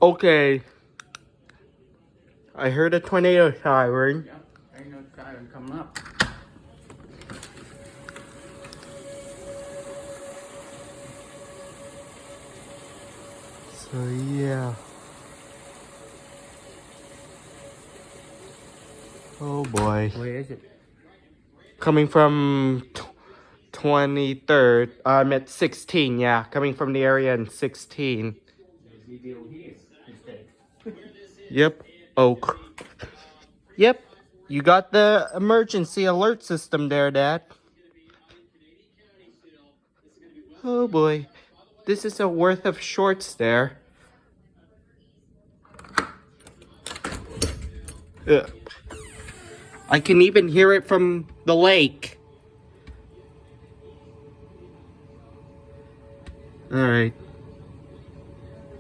Okay. I heard a tornado siren. Yep, ain't no siren coming up. So yeah. Oh boy. Where is it? Coming from 23rd. I'm at 16, yeah. Coming from the area in 16. Video here instead. Yep. Oak. Yep. You got the emergency alert system there, Dad. Oh boy. This is a worth of shorts there. Ugh. I can even hear it from the lake. Alright.